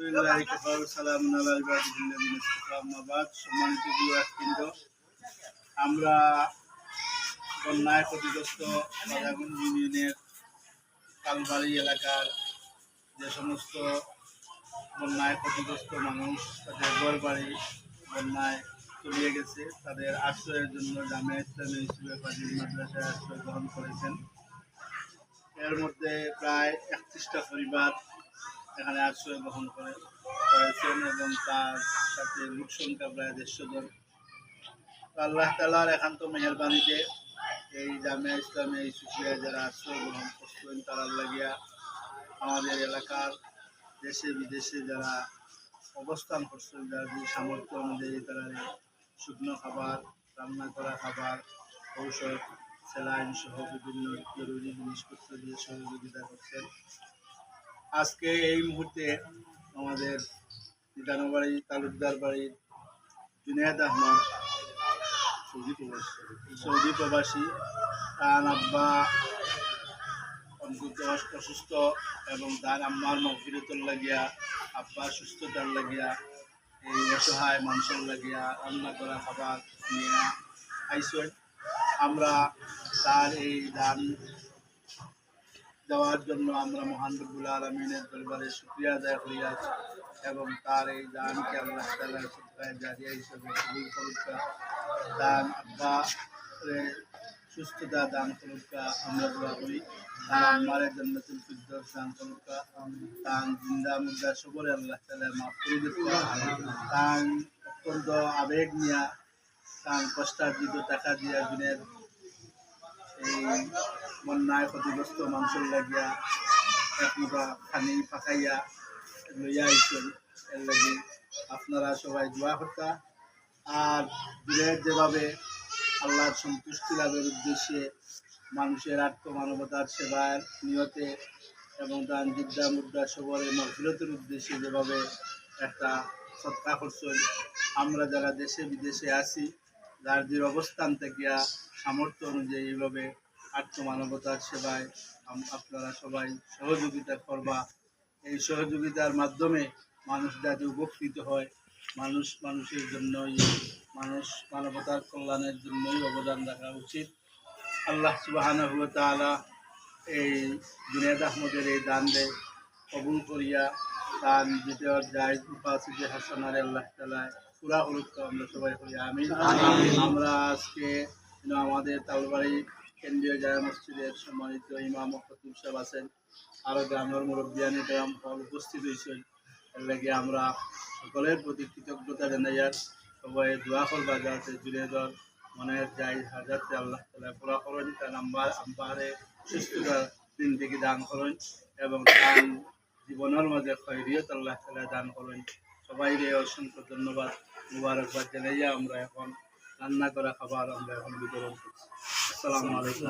বিল্লাহি ওয়া সালামুন আলা ইবাদিল্লাযিনা ইসতাফা আম্মা বাদ। সম্মানিত ভিউয়ারবৃন্দ, আমরা বন্যায় ক্ষতিগ্রস্ত রাজাগঞ্জ ইউনিয়নের কালবাড়ি এলাকার যে সমস্ত বন্যায় ক্ষতিগ্রস্ত মানুষ, তাদের ঘরবাড়ি বন্যায় তলিয়ে গেছে, তাদের আশ্রয়ের জন্য জামিয়া ইসলামিয়া হিসেবে ফাজিল মাদ্রাসায় আশ্রয় গ্রহণ করেছেন। এর মধ্যে প্রায় 31টা পরিবার এখানে আশ্রয় গ্রহণ করেছেন এবং তার সাথে লোক সংখ্যা প্রায় 150 জন। আল্লাহ তাআলার একান্ত মেহেরবানিতে এই জামিয়া ইসলামিয়া ইউসুফিয়া যারা আশ্রয় গ্রহণ করছেন, তারা লাগিয়া আমাদের এলাকার দেশে বিদেশে যারা অবস্থান করছেন, যারা যে সামর্থ্য অনুযায়ী তারা শুকনো খাবার, রান্না করা খাবার, ঔষধ, স্যালাইন সহ বিভিন্ন জরুরি জিনিসপত্র দিয়ে সহযোগিতা করছেন। আজকে এই মুহূর্তে আমাদের নিদানবাড়ি তালুকদার বাড়ির জুনেদ আহমদ সৌদি প্রবাসী, তার আব্বা অসুস্থ এবং তার আম্মার মাগফিরাতুর লাগিয়া, আব্বার সুস্থতার লাগিয়া, এই অসহায় মানুষের লাগিয়া রান্না করা খাবার নিয়ে আইসেন। আমরা তার এই দান দেওয়ার জন্য আমরা মহান রব্বুল আলামিনের দরবারে শুকরিয়া আদায় করিয়া এবং তার এই দানকে আল্লাহ তাআলার সদকায়ে জারিয়া হিসেবে কবুল করুকা, দান আব্বা সুস্থতা দান করুকা আমরা দোয়া করি। তার আম্মারে জান্নাতুল ফিরদাউস দান করুকা, তার জিন্দা মুর্দা সবরে আল্লাহ তাআলা মাফ করে দিতে, তার অত্যন্ত আবেগ নিয়া তার কষ্টার্জিত টাকা দিয়া দিনের এই বন্যায় ক্ষতিগ্রস্ত মানুষের লাগিয়া এক মুঠা পানি পাকাইয়া লইয়া আইসেন। এর লাগি আপনারা সবাই দোয়া করতা। আর দিনের যেভাবে আল্লাহর সন্তুষ্টি লাভের উদ্দেশ্যে মানুষের আত্মমানবতার সেবার নিয়তে এবং তার জিদ্দা মুদ্রা সবরের মাগফিরাতের উদ্দেশ্যে যেভাবে একটা সদকা করছেন, আমরা যারা দেশে বিদেশে আছি, যার যে অবস্থান থেকে সামর্থ্য অনুযায়ী এইভাবে আত্মমানবতার সেবায় আপনারা সবাই সহযোগিতা করবা। এই সহযোগিতার মাধ্যমে মানুষ যাতে উপকৃত হয়, মানুষের জন্যই, মানবতার কল্যাণের জন্যই অবদান রাখা উচিত। আল্লাহ সুবহানাহু ওয়া তাআলা এই জুনেদ আহমদের এই দান দেয় কবুল করিয়া তার যেটা যায় উপাসিতে হাসানারে আল্লাহ তাআলা পুরা করুক, আমরা সবাই করি আমিন। আমরা আজকে আমাদের তালবাড়ি কেন্দ্রীয় জামে মসজিদের সম্মানিত ইমাম ও খতিব সাহেব আছেন, আরও গ্রামের মুরব্বিয়ানি গ্রাম উপস্থিত হয়েছেন। এর লাগে আমরা সকলের প্রতি কৃতজ্ঞতা জানাইয়ার সবাই দোয়া করবা যাতে জুনেদর মনের যাই হাজারতে আল্লাহ তাআলা পুরা করেন, তার আম্বারে সুস্থতার দিন থেকে দান করেন এবং তার জীবনের মাঝে খৈরিয়ত আল্লাহ তাআলা দান করেন। সবাইকে অসংখ্য ধন্যবাদ, মুবারকবাদ জানাইয়া আমরা এখন রান্না করা খাবার আমরা এখন বিতরণ করছি। আসসালামু আলাইকুম।